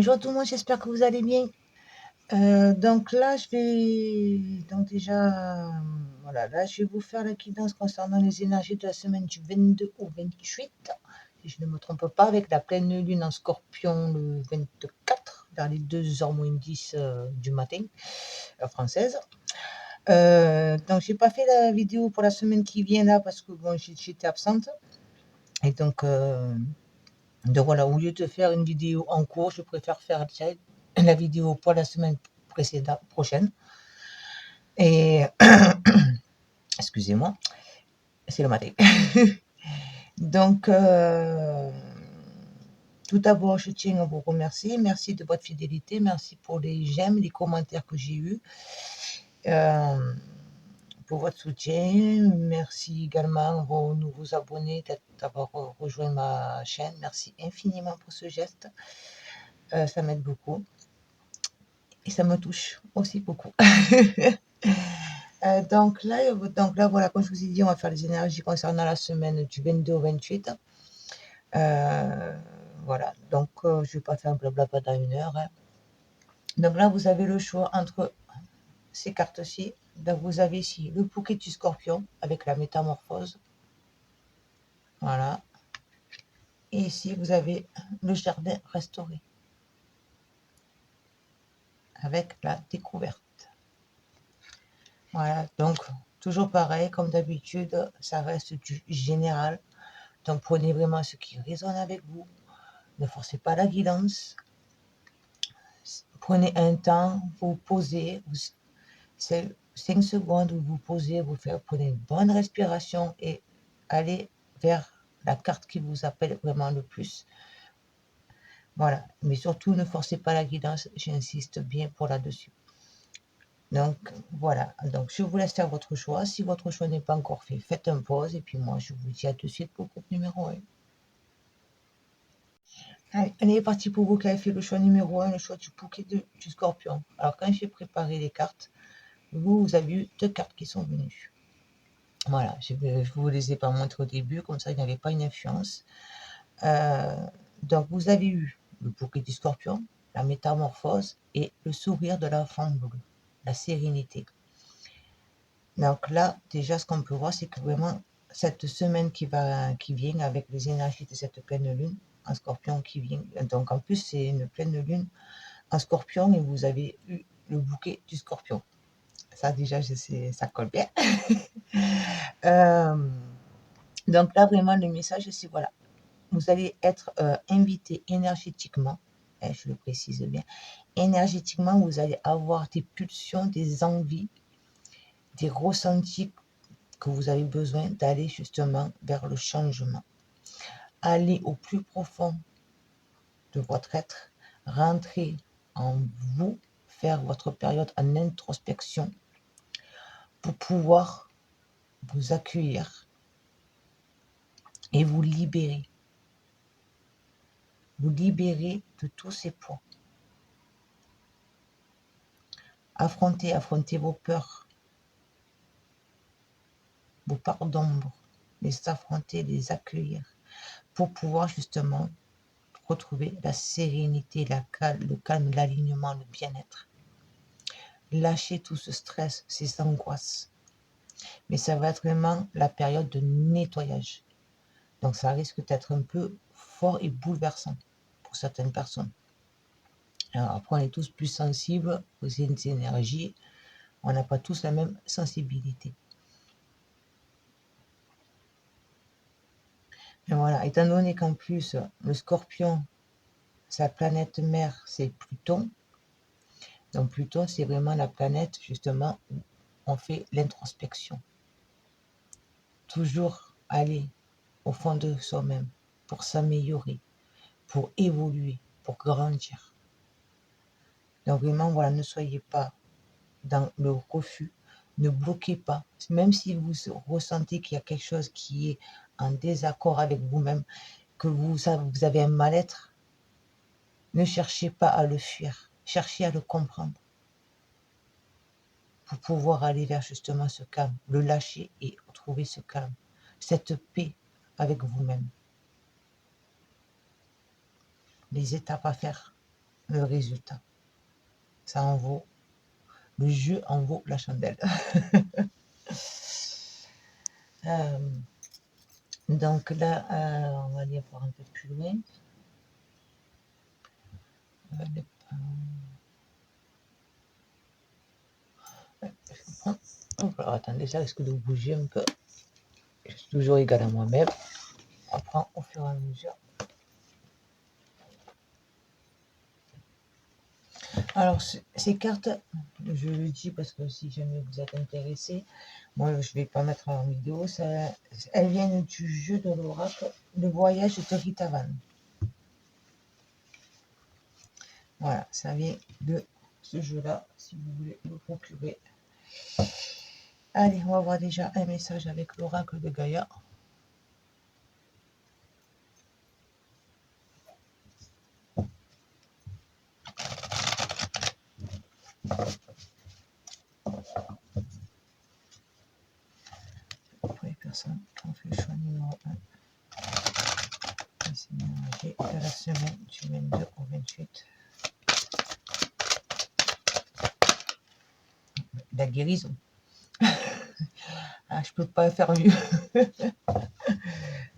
Bonjour tout le monde, j'espère que vous allez bien. Donc là, je vais donc déjà, voilà, là, je vais vous faire la guidance concernant les énergies de la semaine du 22 au 28, si je ne me trompe pas, avec la pleine lune en Scorpion le 24, vers les 2h moins 10 du matin, heure française. Donc, j'ai pas fait la vidéo pour la semaine qui vient là parce que bon, j'étais absente. Et donc voilà, au lieu de faire une vidéo en cours, je préfère faire direct la vidéo pour la semaine prochaine. Et excusez-moi, c'est le matin. Donc, tout d'abord, je tiens à vous remercier. Merci de votre fidélité. Merci pour les j'aime, les commentaires que j'ai eus. Pour votre soutien. Merci également aux nouveaux abonnés d'avoir rejoint ma chaîne. Merci infiniment pour ce geste. Ça m'aide beaucoup. Et ça me touche aussi beaucoup. Donc là, voilà, comme je vous ai dit, on va faire les énergies concernant la semaine du 22 au 28. Voilà, donc je ne vais pas faire blablabla dans 1 heure. Hein. Donc là, vous avez le choix entre ces cartes-ci. Donc vous avez ici le bouquet du scorpion avec la métamorphose. Voilà. Et ici, vous avez le jardin restauré avec la découverte. Voilà, donc toujours pareil, comme d'habitude, ça reste du général. Donc prenez vraiment ce qui résonne avec vous. Ne forcez pas la guidance. Prenez un temps, vous posez. C'est 5 secondes où vous posez, prenez une bonne respiration et allez vers la carte qui vous appelle vraiment le plus. Voilà, mais surtout ne forcez pas la guidance, j'insiste bien pour là-dessus. Donc voilà, donc je vous laisse faire votre choix. Si votre choix n'est pas encore fait, faites un pause et puis moi je vous dis à tout de suite pour le groupe numéro 1. Allez, on est parti pour vous qui avez fait le choix numéro 1, le choix du bouquet du scorpion. Alors quand j'ai préparé les cartes, vous avez eu 2 cartes qui sont venues. Voilà, je ne vous les ai pas montrées au début, comme ça il n'y avait pas une influence. Donc vous avez eu le bouquet du scorpion, la métamorphose et le sourire de la femme bleue, la sérénité. Donc là, déjà, ce qu'on peut voir, c'est que vraiment, cette semaine qui vient avec les énergies de cette pleine lune en scorpion qui vient. Donc en plus, c'est une pleine lune en scorpion et vous avez eu le bouquet du scorpion. Ça, déjà, je sais, ça colle bien. Donc là, vraiment, le message, c'est voilà, vous allez être invité énergétiquement, et je le précise bien, énergétiquement, vous allez avoir des pulsions, des envies, des ressentis que vous avez besoin d'aller justement vers le changement. Allez au plus profond de votre être, rentrez en vous, faire votre période en introspection pour pouvoir vous accueillir et vous libérer. Vous libérer de tous ces poids. Affrontez vos peurs, vos parts d'ombre, les affronter, les accueillir pour pouvoir justement retrouver la sérénité, le calme, l'alignement, le bien-être. Lâcher tout ce stress, ces angoisses. Mais ça va être vraiment la période de nettoyage. Donc ça risque d'être un peu fort et bouleversant pour certaines personnes. Alors après, on est tous plus sensibles aux énergies. On n'a pas tous la même sensibilité. Et voilà, étant donné qu'en plus, le scorpion, sa planète mère, c'est Pluton. Donc Pluton, c'est vraiment la planète justement où on fait l'introspection. Toujours aller au fond de soi-même pour s'améliorer, pour évoluer, pour grandir. Donc vraiment, voilà, ne soyez pas dans le refus, ne bloquez pas. Même si vous ressentez qu'il y a quelque chose qui est en désaccord avec vous-même, que vous avez un mal-être, ne cherchez pas à le fuir, cherchez à le comprendre pour pouvoir aller vers justement ce calme, le lâcher et retrouver ce calme, cette paix avec vous-même. Les étapes à faire. le résultat. Ça en vaut, le jeu en vaut la chandelle. Euh, donc là, on va aller voir un peu plus loin. Les- alors, attendez, ça risque de bouger un peu. Je suis toujours égal à moi-même. On prend au fur et à mesure. Alors, ces cartes, je le dis parce que si jamais vous êtes intéressé, moi je ne vais pas mettre en vidéo, elles viennent du jeu de l'oracle, le voyage de Ritavan. Voilà, ça vient de ce jeu-là, si vous voulez le procurer. Allez, on va voir déjà un message avec l'oracle de Gaïa. Pour les personnes qui ont fait le choix numéro 1. C'est mélangé de la semaine du 22 au 28. La guérison. Ah, je peux pas faire mieux.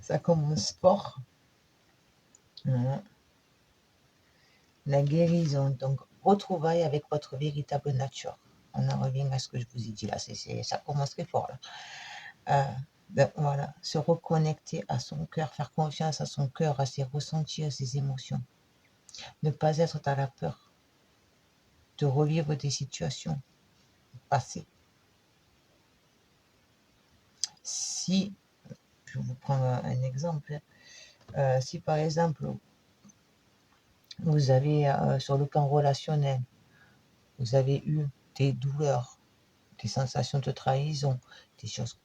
Ça commence fort. Voilà. La guérison, donc retrouvailles avec votre véritable nature. On en revient à ce que je vous ai dit là, ça commence très fort là. Voilà, se reconnecter à son cœur, faire confiance à son cœur, à ses ressentis, à ses émotions. Ne pas être dans la peur de revivre des situations passées. Si, je vous prends un exemple, si par exemple, vous avez sur le plan relationnel, vous avez eu des douleurs, des sensations de trahison,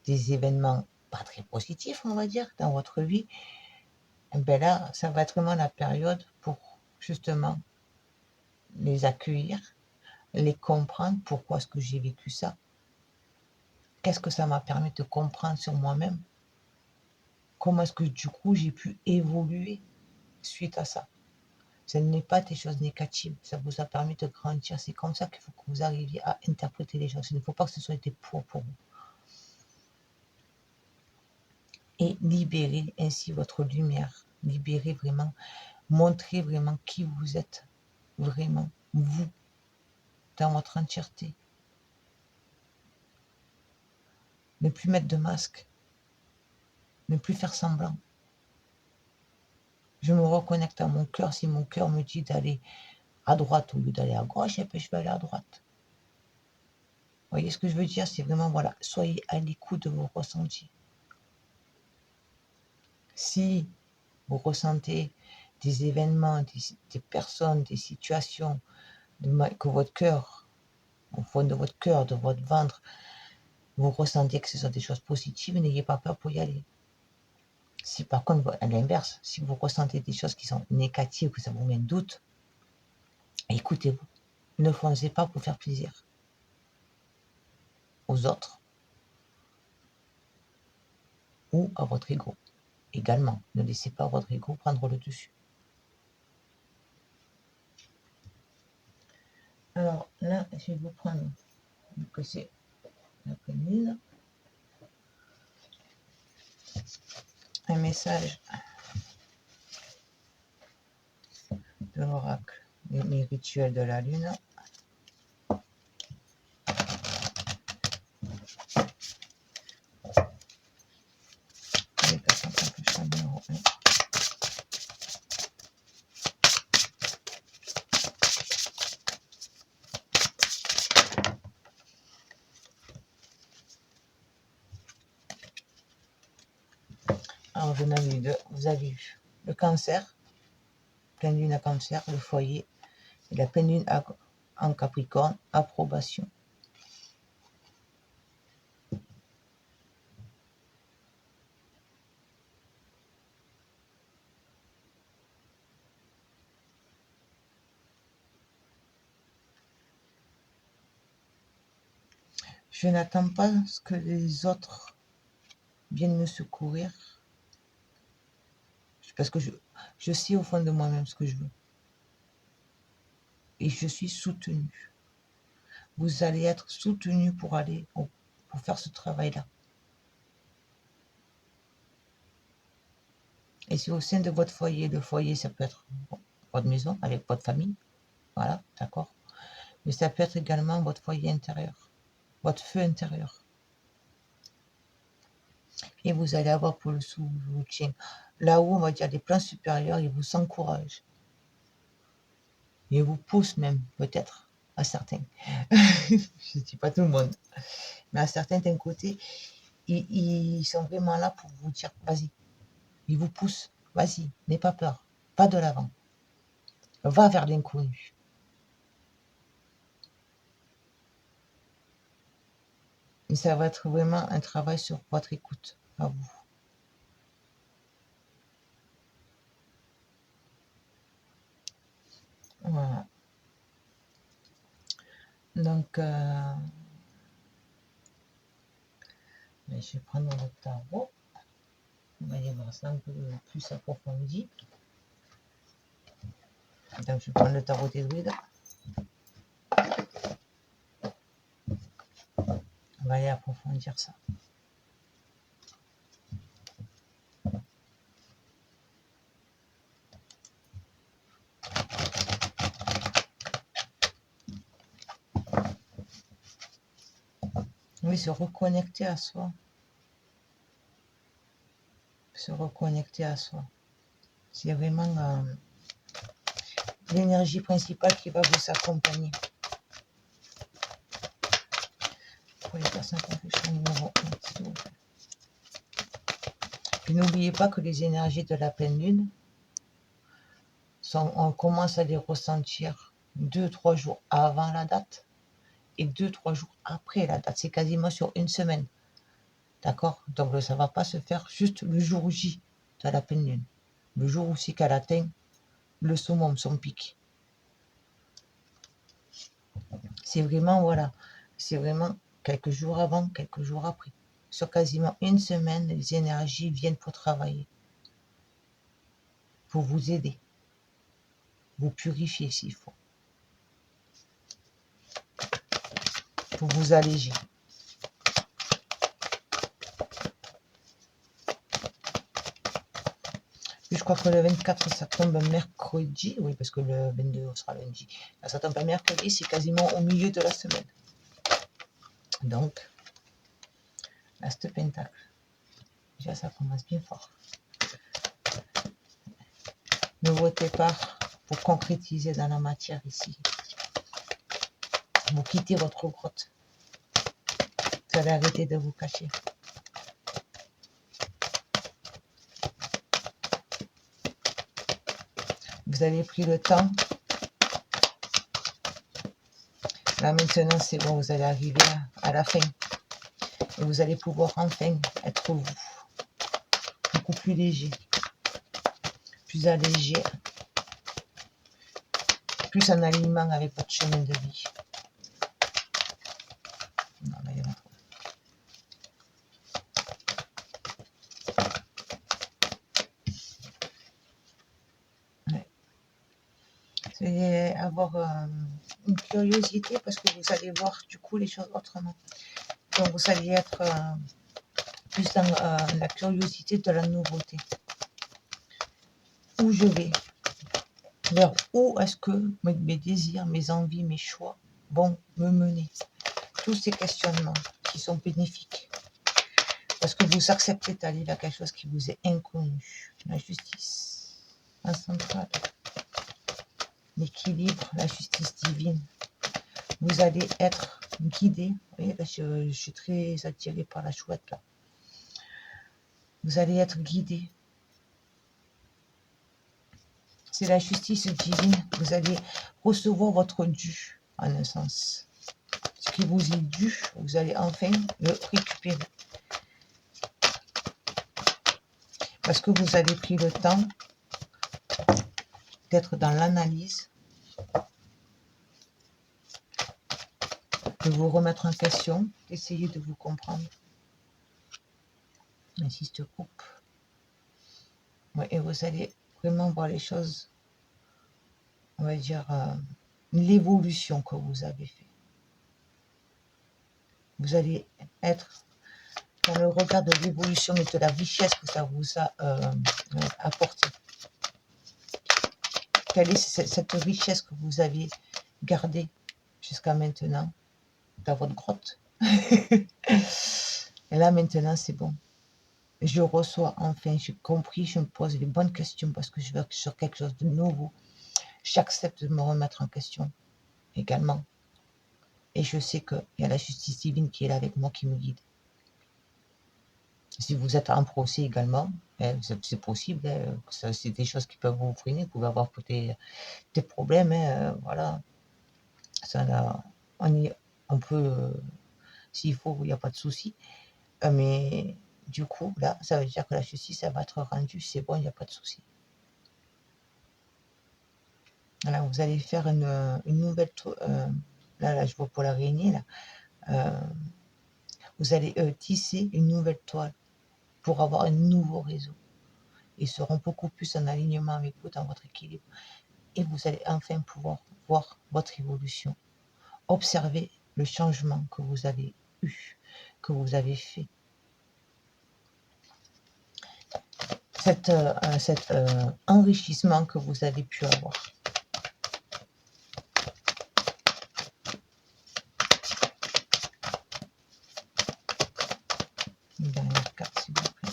des événements pas très positifs, on va dire, dans votre vie, et bien là, ça va être vraiment la période pour justement les accueillir, les comprendre, pourquoi est-ce que j'ai vécu ça, qu'est-ce que ça m'a permis de comprendre sur moi-même, comment est-ce que du coup j'ai pu évoluer suite à ça. Ce n'est pas des choses négatives, ça vous a permis de grandir, c'est comme ça qu'il faut que vous arriviez à interpréter les choses, il ne faut pas que ce soit des poids pour vous. Et libérer ainsi votre lumière, libérer vraiment, montrer vraiment qui vous êtes, vraiment, vous, dans votre entièreté. Ne plus mettre de masque, ne plus faire semblant. Je me reconnecte à mon cœur, si mon cœur me dit d'aller à droite au lieu d'aller à gauche, et puis je vais aller à droite. Vous voyez ce que je veux dire? C'est vraiment, voilà, soyez à l'écoute de vos ressentis. Si vous ressentez des événements, des personnes, des situations, que votre cœur, au fond de votre cœur, de votre ventre, vous ressentez que ce sont des choses positives, n'ayez pas peur pour y aller. Si par contre, à l'inverse, si vous ressentez des choses qui sont négatives, que ça vous met un doute, écoutez-vous. Ne foncez pas pour faire plaisir aux autres ou à votre ego. Également, ne laissez pas votre ego prendre le dessus. Alors là, je vais vous prendre, que c'est la commune, un message de l'oracle, les rituels de la lune. Les personnes qui ont fait le choix numéro 1. Alors, j'en avais eu deux. Vous avez eu le cancer, pleine lune à cancer, le foyer, et la pleine lune en capricorne, approbation. Je n'attends pas ce que les autres viennent me secourir, parce que je sais au fond de moi-même ce que je veux. et je suis soutenue. Vous allez être soutenu pour pour faire ce travail-là. Et c'est au sein de votre foyer. Le foyer, ça peut être votre maison avec votre famille. Voilà, d'accord. Mais ça peut être également votre foyer intérieur, votre feu intérieur. Et vous allez avoir pour le soutien. Là-haut, on va dire les plans supérieurs, ils vous encouragent. Ils vous poussent même, peut-être, à certains. Je ne dis pas tout le monde. Mais à certains d'un côté, ils sont vraiment là pour vous dire, vas-y. Ils vous poussent, vas-y, n'aie pas peur, pas de l'avant. Va vers l'inconnu. Et ça va être vraiment un travail sur votre écoute, à vous. Voilà. Donc, je vais prendre le tarot. On va aller voir ça un peu plus approfondi. Donc, je vais prendre le tarot des druides. On va aller approfondir ça. Oui, se reconnecter à soi. Se reconnecter à soi. C'est vraiment l'énergie principale qui va vous accompagner. Pour les personnes qui ont fait numéro 1. Puis n'oubliez pas que les énergies de la pleine lune, on commence à les ressentir 2-3 jours avant la date et 2-3 jours après la date. C'est quasiment sur une semaine. D'accord? Donc ça ne va pas se faire juste le jour J de la pleine lune. Le jour aussi qu'elle atteint le summum, son pic. C'est vraiment, voilà, c'est vraiment quelques jours avant, quelques jours après. Sur quasiment une semaine, les énergies viennent pour travailler, pour vous aider, vous purifier s'il faut, pour vous alléger. Je crois que le 24, ça tombe mercredi. Oui, parce que le 22, on sera lundi. Là, ça tombe pas mercredi, c'est quasiment au milieu de la semaine. Donc, là, ce pentacle. Déjà, ça commence bien fort. Nouveau départ pour concrétiser dans la matière ici. Vous quittez votre grotte. Vous allez arrêter de vous cacher. Vous avez pris le temps. Là, maintenant, c'est bon, vous allez arriver à la fin. Et vous allez pouvoir enfin être vous. Beaucoup plus léger. Plus allégé. Plus en alignement avec votre chemin de vie. Non, là, il y en a trop. Ouais. Vous allez avoir une curiosité parce que vous allez voir du coup les choses autrement. Donc vous allez être plus dans la curiosité de la nouveauté. Où je vais, vers où est-ce que mes désirs, mes envies, mes choix vont me mener. Tous ces questionnements qui sont bénéfiques. Parce que vous acceptez d'aller vers quelque chose qui vous est inconnu. La justice, la centrale, l'équilibre, la justice divine. Vous allez être guidé. Vous voyez, là, je suis très attirée par la chouette là. Vous allez être guidé. C'est la justice divine. Vous allez recevoir votre dû, en un sens. Ce qui vous est dû, vous allez enfin le récupérer. Parce que vous avez pris le temps d'être dans l'analyse, de vous remettre en question, d'essayer de vous comprendre. Ainsi se coupe. Ouais, et vous allez vraiment voir les choses, on va dire, l'évolution que vous avez fait. Vous allez être dans le regard de l'évolution et de la richesse que ça vous a apporté. Quelle est cette richesse que vous avez gardée jusqu'à maintenant dans votre grotte? Et là, maintenant, c'est bon. Je reçois enfin, j'ai compris, je me pose les bonnes questions parce que je veux sur quelque chose de nouveau. J'accepte de me remettre en question également. Et je sais qu'il y a la justice divine qui est là avec moi, qui me guide. Si vous êtes en procès également, c'est possible, c'est des choses qui peuvent vous freiner, vous pouvez avoir des problèmes, voilà. Ça, là, on peut, s'il faut, il n'y a pas de souci. Mais du coup, là, ça veut dire que la justice, elle va être rendue, c'est bon, il n'y a pas de souci. Voilà, vous allez faire une nouvelle là, je vois pour l'araignée, là. Vous allez tisser une nouvelle toile pour avoir un nouveau réseau. Ils seront beaucoup plus en alignement avec vous dans votre équilibre. Et vous allez enfin pouvoir voir votre évolution. Observer le changement que vous avez eu, que vous avez fait. Cet enrichissement que vous avez pu avoir. Une dernière carte, s'il vous plaît.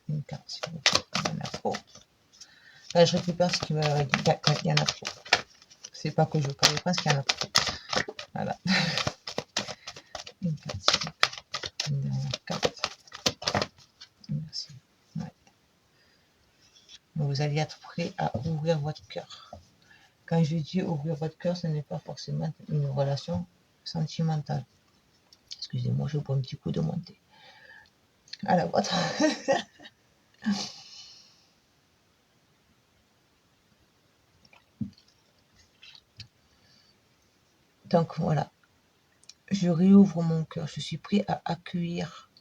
Une carte, s'il vous plaît. Il y en a trop. Là, je récupère ce qui me dit. Il y en a trop. C'est pas que je pense qu'il y en a trop. Voilà. Une carte, s'il vous plaît. Une dernière carte. Merci. Ouais. Vous allez être prêt à ouvrir votre cœur. Quand je dis ouvrir votre cœur, ce n'est pas forcément une relation sentimentale. Excusez-moi, je bois un petit coup de montée. À la vôtre. Donc voilà, je réouvre mon cœur. Je suis prêt à accueillir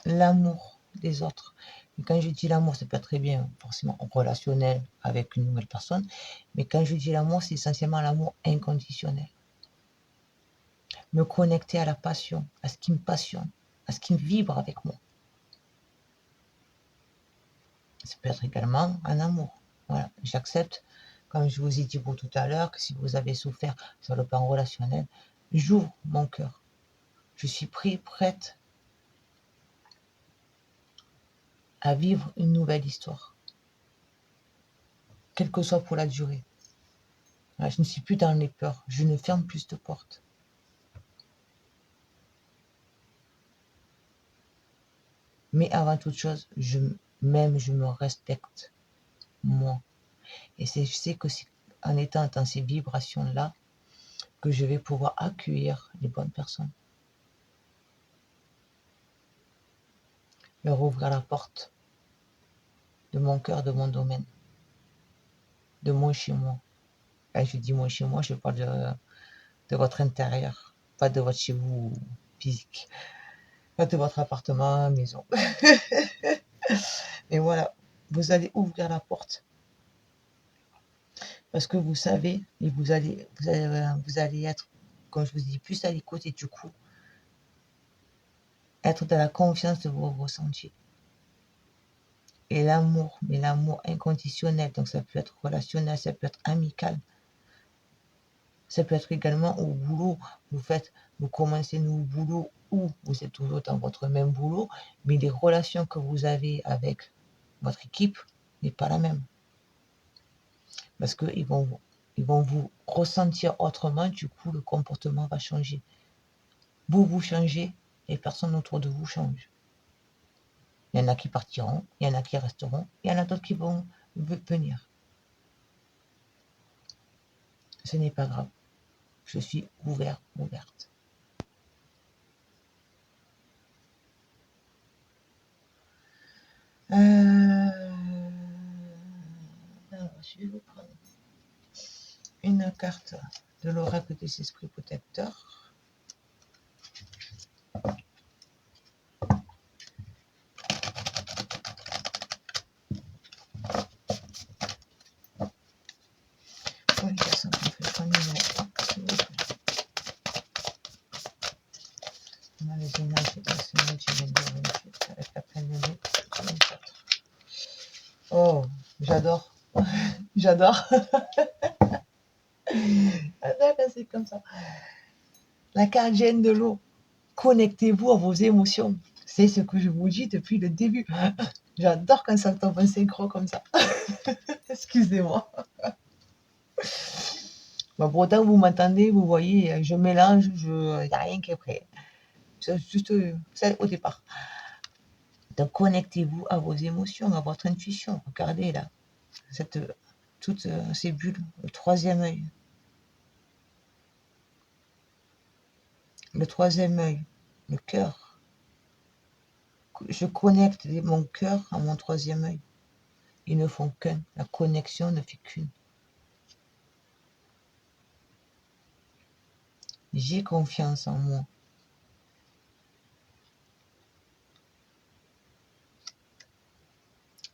l'amour des autres. Et quand je dis l'amour, ça peut être très bien forcément relationnel avec une nouvelle personne, mais quand je dis l'amour, c'est essentiellement l'amour inconditionnel. Me connecter à la passion, à ce qui me passionne, à ce qui vibre avec moi. Ça peut être également un amour. Voilà, j'accepte, comme je vous ai dit pour tout à l'heure, que si vous avez souffert sur le plan relationnel, j'ouvre mon cœur. Je suis prête à vivre une nouvelle histoire, quelle que soit pour la durée. Voilà, je ne suis plus dans les peurs, je ne ferme plus de portes. Mais avant toute chose, je me respecte, moi. Et je sais que c'est en étant dans ces vibrations-là que je vais pouvoir accueillir les bonnes personnes. Leur ouvrir la porte de mon cœur, de mon domaine, de mon chez moi. Quand je dis mon chez moi, je parle de votre intérieur, pas de votre chez vous physique, pas de votre appartement, maison. Et voilà, vous allez ouvrir la porte. Parce que vous savez, et vous allez être, comme je vous dis, plus à l'écoute et du coup, être dans la confiance de vos ressentis. Et l'amour, mais l'amour inconditionnel, donc ça peut être relationnel, ça peut être amical. Ça peut être également au boulot. Vous commencez un nouveau boulot ou vous êtes toujours dans votre même boulot, mais les relations que vous avez avec votre équipe n'est pas la même. Parce qu'ils vont vous ressentir autrement, du coup le comportement va changer. Vous changez, les personnes autour de vous changent. Il y en a qui partiront, il y en a qui resteront, il y en a d'autres qui vont venir. Ce n'est pas grave. Je suis ouverte. Alors, je vais vous prendre une carte de l'oracle des esprits protecteurs. Oh, j'adore. J'adore. J'adore quand c'est comme ça. La carte gêne de l'eau. Connectez-vous à vos émotions. C'est ce que je vous dis depuis le début. J'adore quand ça tombe en synchro comme ça. Excusez-moi. Bon, pour autant, vous m'entendez, vous voyez, je mélange, il n'y a rien qui est prêt. C'est juste ça au départ. Donc, connectez-vous à vos émotions, à votre intuition. Regardez là, toutes ces bulles, le troisième œil. Le troisième œil, le cœur. Je connecte mon cœur à mon troisième œil. Ils ne font qu'un. La connexion ne fait qu'une. J'ai confiance en moi.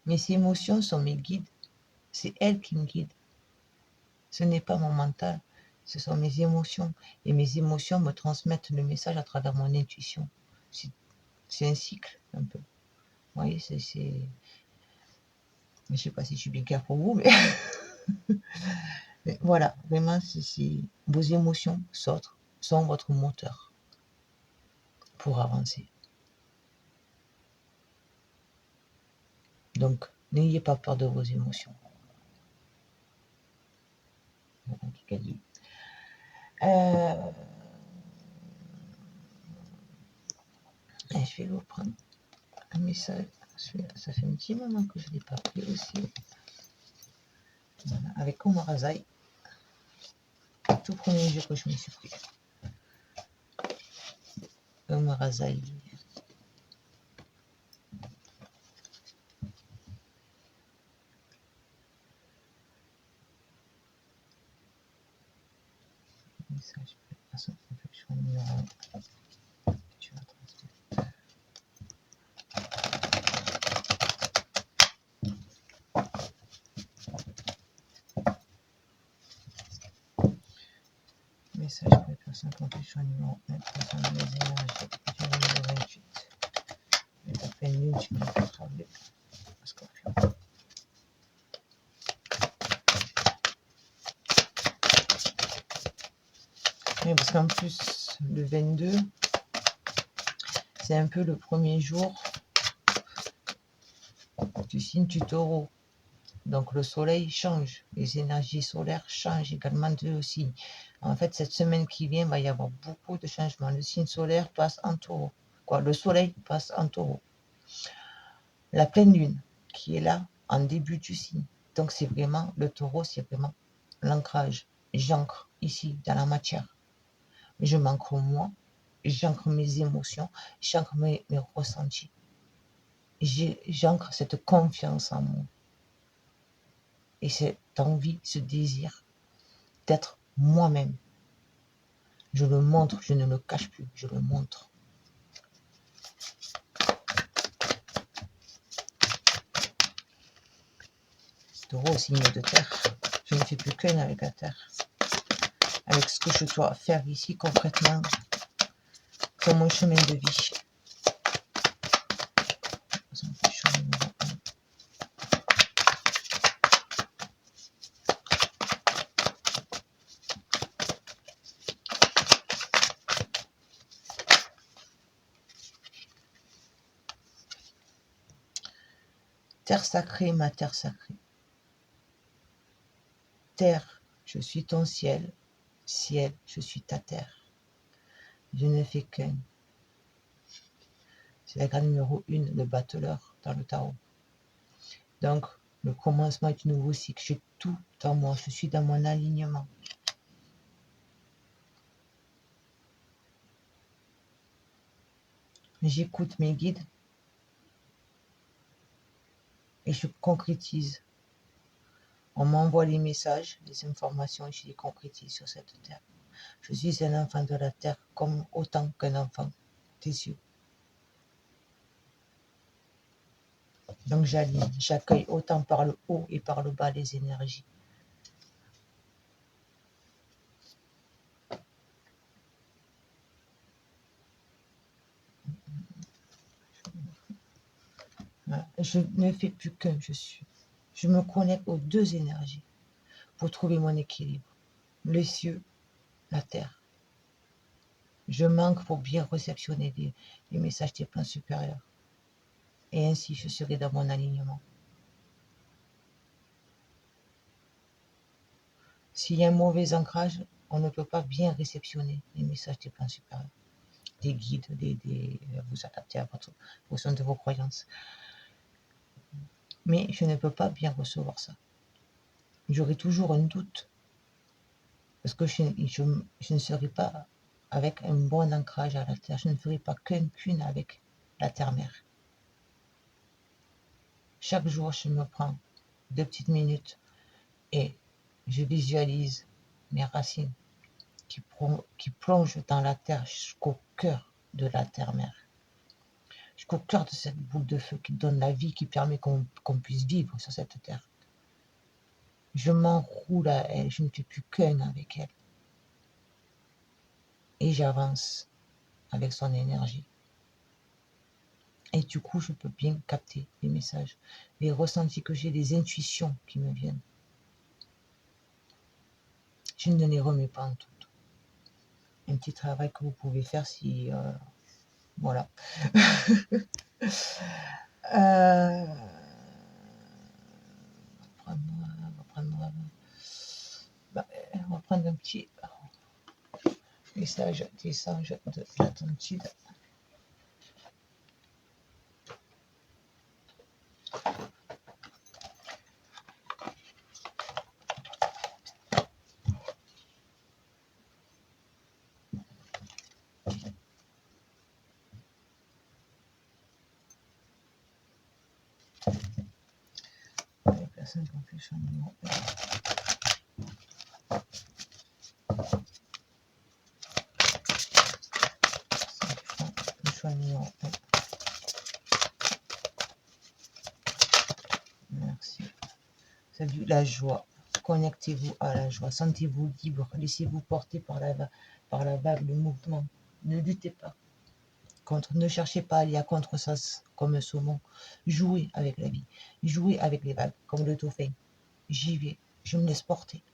Mes émotions sont mes guides. C'est elles qui me guident. Ce n'est pas mon mental. Ce sont mes émotions. Et mes émotions me transmettent le message à travers mon intuition. C'est un cycle, un peu. Vous voyez, je ne sais pas si je suis bien claire pour vous, mais, mais voilà, vraiment, vos émotions sont votre moteur pour avancer. Donc, n'ayez pas peur de vos émotions. Je vais vous prendre un message. Ça fait un petit moment que je ne l'ai pas pris aussi. Voilà, avec Omarazai. Tout premier jeu que je me suis pris. Omarazai. Message. Personne infection numéro 1. Tu vas transmettre. Message pour les personnes qui ont infection numéro 1. Personne des énergies. Numéro 28. Je t'appelle nul, tu peux pas travailler. Scorpion. Oui, parce qu'en plus, le 22, c'est un peu le premier jour du signe du taureau. Donc le soleil change, les énergies solaires changent également d'eux aussi. En fait, cette semaine qui vient, il va y avoir beaucoup de changements. Le signe solaire passe en taureau. Le soleil passe en taureau. La pleine lune qui est là en début du signe. Donc c'est vraiment, le taureau, c'est vraiment l'ancrage. J'ancre ici dans la matière. Je m'ancre moi, j'ancre mes émotions, j'ancre mes ressentis. J'ancre cette confiance en moi. Et cette envie, ce désir d'être moi-même. Je le montre, je ne le cache plus, je le montre. Taureau, signe de terre. Je ne fais plus qu'un avec la terre. Avec ce que je dois faire ici concrètement dans mon chemin de vie. Terre sacrée, ma terre sacrée. Terre, je suis ton ciel. Ciel, je suis ta terre. Je ne fais qu'un. C'est la carte numéro 1, le battleur dans le tarot. Donc, le commencement est un nouveau cycle. J'ai tout en moi. Je suis dans mon alignement. J'écoute mes guides et je concrétise. On m'envoie les messages, les informations et je les concrétise sur cette terre. Je suis un enfant de la terre comme autant qu'un enfant des cieux. Donc j'aligne, j'accueille autant par le haut et par le bas les énergies. Voilà. Je ne fais plus qu'un, je suis. Je me connecte aux deux énergies pour trouver mon équilibre. Les cieux, la terre. Je manque pour bien réceptionner les messages des plans supérieurs. Et ainsi, je serai dans mon alignement. S'il y a un mauvais ancrage, on ne peut pas bien réceptionner les messages des plans supérieurs, des guides, vous adapter à votre fonction de vos croyances. Mais je ne peux pas bien recevoir ça. J'aurai toujours un doute, parce que je ne serai pas avec un bon ancrage à la terre. Je ne ferai pas qu'une avec la terre-mère. Chaque jour, je me prends 2 petites minutes et je visualise mes racines qui plongent dans la terre jusqu'au cœur de la terre-mère, jusqu'au cœur de cette boule de feu qui donne la vie, qui permet qu'on puisse vivre sur cette terre. Je m'enroule à elle, je ne fais plus qu'un avec elle. Et j'avance avec son énergie. Et du coup, je peux bien capter les messages, les ressentis que j'ai, les intuitions qui me viennent. Je ne les remets pas en doute. Un petit travail que vous pouvez faire si... voilà. On va prendre un petit message des singes de l'Atlantide. Les personnes qui ont fait le choix numéro 1. Le choix numéro 1. Merci. Salut, la joie. Connectez-vous à la joie. Sentez-vous libre. Laissez-vous porter par la vague, le mouvement. Ne luttez pas contre. Ne cherchez pas à aller à contresens comme un saumon. Jouez avec la vie. Jouez avec les vagues comme le dauphin. J'y vais. Je me laisse porter.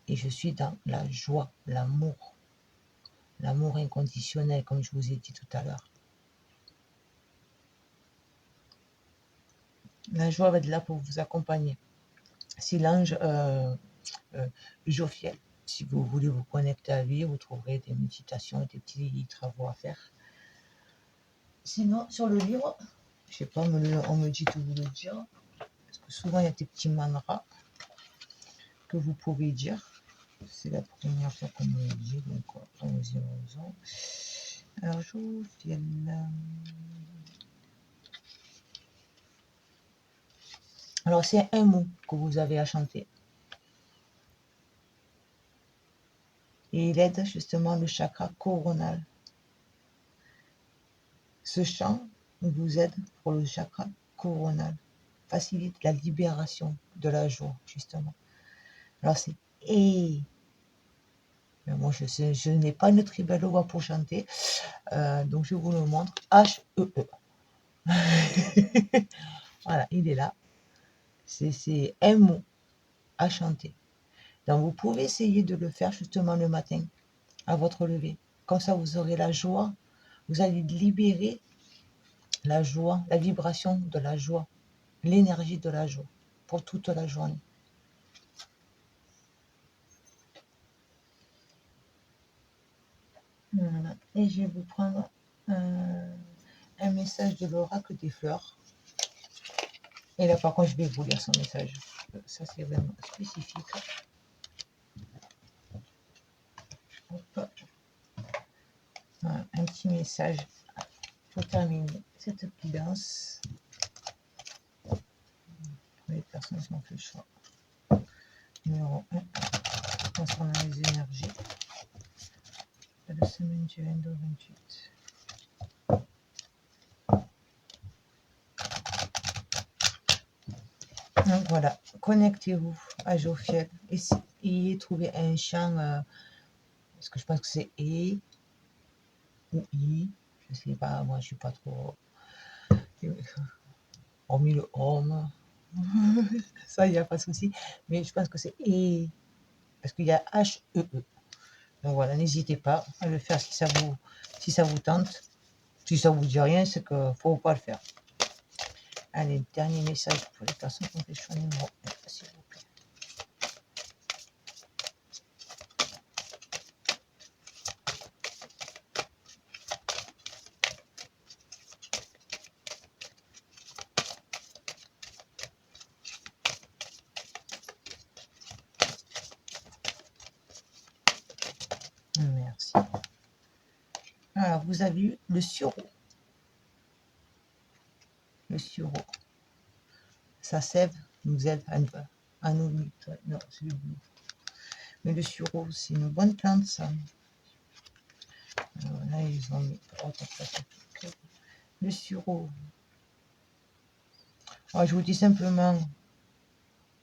Et je suis dans la joie, l'amour. L'amour inconditionnel, comme je vous ai dit tout à l'heure. La joie va être là pour vous accompagner. Si l'ange Jophiel, si vous voulez vous connecter à lui, vous trouverez des méditations et des petits travaux à faire. Sinon, sur le livre, je sais pas, on me dit de vous le dire, parce que souvent il y a des petits mantras que vous pouvez dire. C'est la première fois qu'on me le dit, donc allons-y. Alors, Jophiel. Alors, c'est un mot que vous avez à chanter. Et il aide justement le chakra coronal. Ce chant vous aide pour le chakra coronal. Facilite la libération de la joie, justement. Alors, c'est « et ». Mais moi, je n'ai pas une très belle voix pour chanter, donc je vous le montre. H-E-E. Voilà, il est là. C'est un mot à chanter. Donc, vous pouvez essayer de le faire justement le matin, à votre lever. Comme ça, vous aurez la joie. Vous allez libérer la joie, la vibration de la joie, l'énergie de la joie pour toute la journée. Voilà. Et je vais vous prendre un message de l'oracle des fleurs. Et là, par contre, je vais vous lire son message. Ça, c'est vraiment spécifique. Hop. Voilà, un petit message pour terminer cette guidance. Pour les personnes qui ont fait le choix. Numéro 1, concernant les énergies de la semaine du 22 au 28. Donc voilà, connectez-vous à Jophiel. Essayez de trouver un chant, parce que je pense que c'est E ou I, je ne sais pas, moi je ne suis pas trop. hormis le homme. Ça, il n'y a pas de souci. Mais je pense que c'est et, parce qu'il y a H-E-E. Donc voilà, n'hésitez pas à le faire si ça vous tente. Si ça vous dit rien, c'est qu'il ne faut pas le faire. Allez, dernier message pour les personnes qui ont fait le choix numéro 1, s'il vous plaît. Merci. Alors, vous avez eu le sureau. Le sureau. Sa sève nous aide à nous nutrir. Non, c'est le bleu. Mais le sureau, c'est une bonne plante, ça. Alors, là, ils ont mis. Le sureau. Alors, je vous dis simplement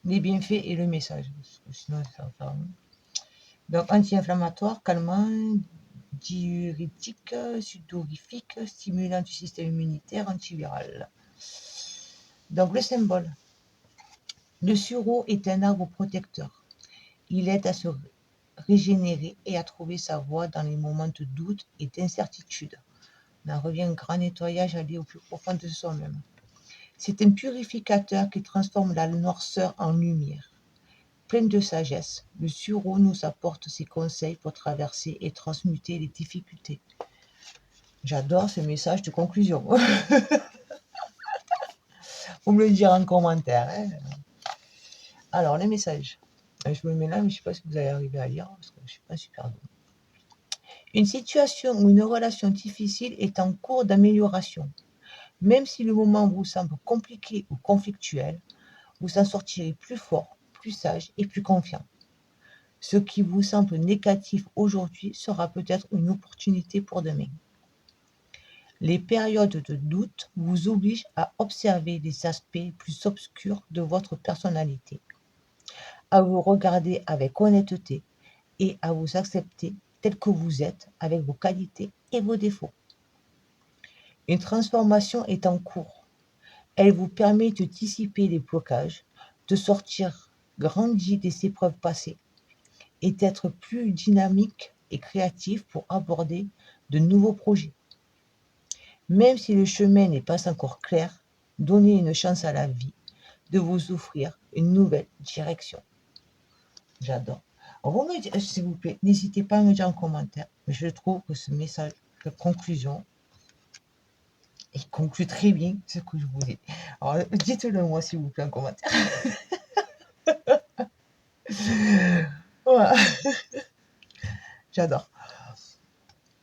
les bienfaits et le message. Parce que sinon, ça va faire. Donc, anti-inflammatoire, calmant, diurétique, sudorifique, stimulant du système immunitaire, antiviral. Donc, le symbole. Le sureau est un arbre protecteur. Il aide à se régénérer et à trouver sa voie dans les moments de doute et d'incertitude. On en revient au grand nettoyage, aller au plus profond de soi-même. C'est un purificateur qui transforme la noirceur en lumière. Plein de sagesse, le sureau nous apporte ses conseils pour traverser et transmuter les difficultés. J'adore ce message de conclusion. Vous me le direz en commentaire. Hein. Alors, les messages. Je me mets là, mais je ne sais pas si vous allez arriver à lire, parce que je ne suis pas super douée. Une situation ou une relation difficile est en cours d'amélioration. Même si le moment vous semble compliqué ou conflictuel, vous en sortirez plus fort, plus sage et plus confiant. Ce qui vous semble négatif aujourd'hui sera peut-être une opportunité pour demain. Les périodes de doute vous obligent à observer les aspects plus obscurs de votre personnalité, à vous regarder avec honnêteté et à vous accepter tel que vous êtes avec vos qualités et vos défauts. Une transformation est en cours. Elle vous permet de dissiper les blocages, de sortir grandi des épreuves passées et d'être plus dynamique et créatif pour aborder de nouveaux projets. Même si le chemin n'est pas encore clair, donnez une chance à la vie de vous offrir une nouvelle direction. J'adore. Vous me dites, s'il vous plaît, n'hésitez pas à me dire en commentaire. Je trouve que ce message de conclusion, il conclut très bien ce que je voulais. Alors, dites-le moi, s'il vous plaît, en commentaire. Voilà. J'adore.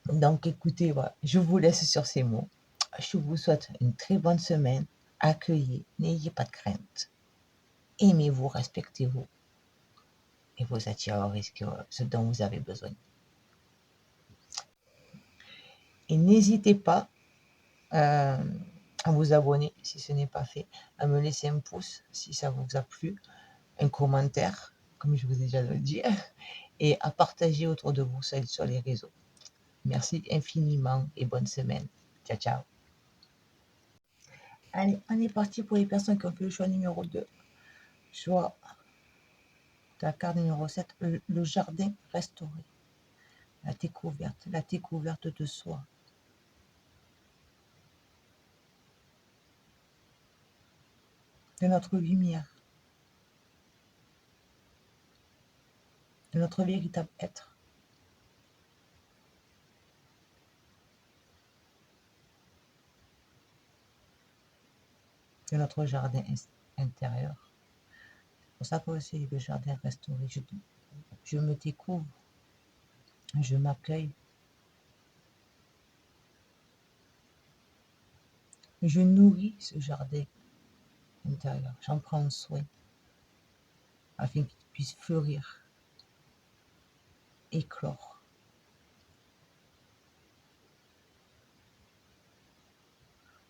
Donc, écoutez, voilà, je vous laisse sur ces mots. Je vous souhaite une très bonne semaine. Accueillez, n'ayez pas de crainte. Aimez-vous, respectez-vous et vous attirerez ce dont vous avez besoin. Et n'hésitez pas à vous abonner si ce n'est pas fait, à me laisser un pouce si ça vous a plu, un commentaire, comme je vous ai déjà dit, et à partager autour de vous sur les réseaux. Merci infiniment et bonne semaine. Ciao, ciao. Allez, on est parti pour les personnes qui ont fait le choix numéro 2. Choix de la carte numéro 7, le jardin restauré. La découverte de soi. De notre lumière. De notre véritable être. De notre jardin intérieur. C'est pour ça que aussi le jardin restauré. Je me découvre. Je m'accueille. Je nourris ce jardin intérieur. J'en prends soin afin qu'il puisse fleurir, éclore.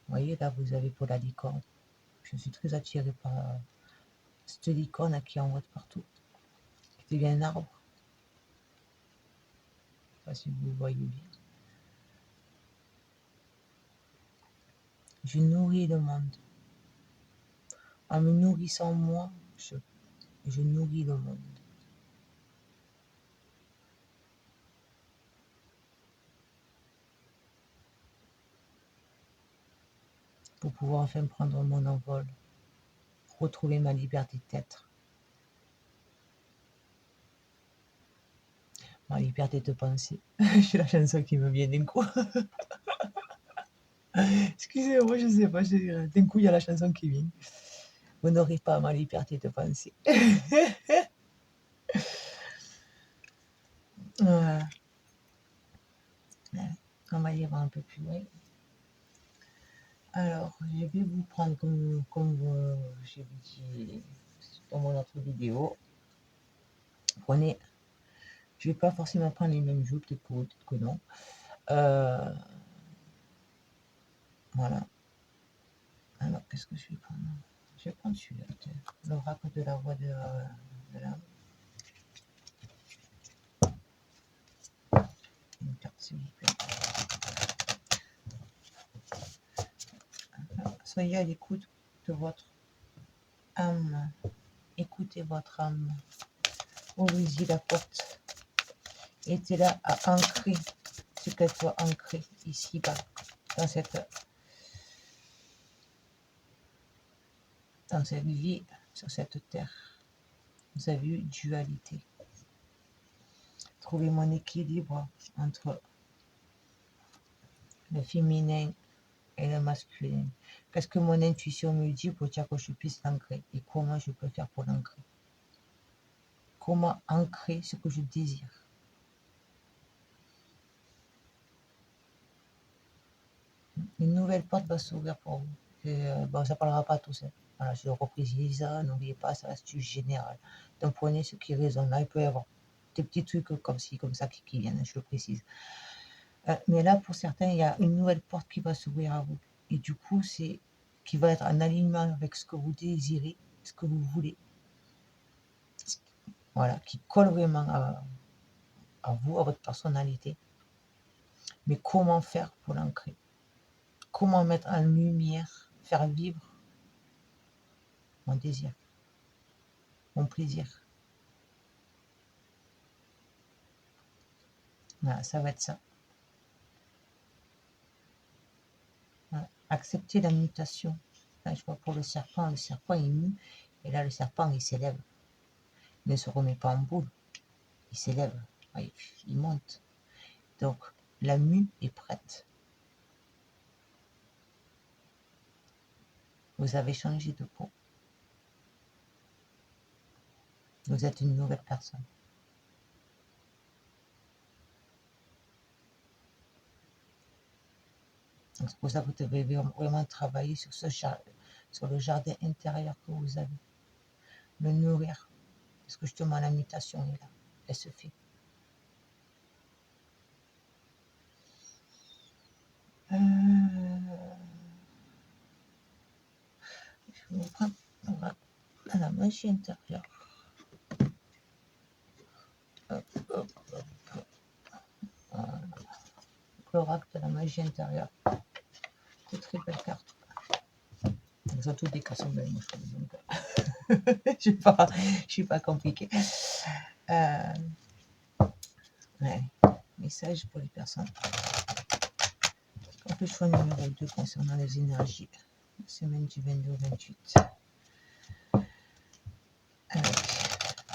Vous voyez, là, vous avez pour la licorne. Je suis très attirée par cette licorne qui envoie partout. Qui devient un arbre. Je ne sais pas si vous voyez bien. Je nourris le monde. En me nourrissant moi, je nourris le monde. Pour pouvoir enfin prendre mon envol, retrouver ma liberté d'être, ma liberté de penser. J'ai la chanson qui me vient d'un coup. Excusez-moi, je sais pas, d'un coup il y a la chanson qui vient. Vous n'aurez pas ma liberté de penser. Voilà. On va y voir un peu plus loin. Alors, je vais vous prendre comme je vous dis dans mon autre vidéo. Prenez, je ne vais pas forcément prendre les mêmes jours, peut-être que oui, peut-être que non. Voilà. Alors, qu'est-ce que je vais prendre? Je vais prendre celui-là, l'oracle de la voix de l'âme. Une carte, s'il vous plaît. Soyez à l'écoute de votre âme. Écoutez votre âme. Ouvrez-y la porte. Était là à ancrer ce qu'elle soit ancrée ici-bas, dans cette vie, sur cette terre. Vous avez eu dualité. Trouver mon équilibre entre le féminin et le masculin. Qu'est-ce que mon intuition me dit pour dire que je puisse l'ancrer et comment je peux faire pour l'ancrer? Comment ancrer ce que je désire? Une nouvelle porte va s'ouvrir pour vous. Bon, ça ne parlera pas tout ça. Voilà, je le reprécise, n'oubliez pas, ça reste du général. Donc prenez ce qui résonne. Là, il peut y avoir des petits trucs comme ci, comme ça qui viennent, je le précise. Mais là, pour certains, il y a une nouvelle porte qui va s'ouvrir à vous. Et du coup, c'est qui va être en alignement avec ce que vous désirez, ce que vous voulez. Voilà, qui colle vraiment à vous, à votre personnalité. Mais comment faire pour l'ancrer? Comment mettre en lumière, faire vivre mon désir, mon plaisir? Voilà, ça va être ça. Voilà. Accepter la mutation. Là, je vois pour le serpent est mu, et là, le serpent, il s'élève. Il ne se remet pas en boule, il s'élève, il monte. Donc, la mue est prête. Vous avez changé de peau. Vous êtes une nouvelle personne. C'est pour ça que vous devez vraiment travailler sur le jardin intérieur que vous avez. Le nourrir. Parce que justement, la mutation est là. Elle se fait. Je vais vous prendre à la magie intérieure. Hop, hop, hop. Voilà. L'oracle de la magie intérieure. C'est très belle carte. Ils ont tous des cartes belles, moi je trouve. Donc, je suis pas compliquée. Ouais. Message pour les personnes. On peut choix numéro 2 concernant les énergies. Semaine du 22 au 28. Avec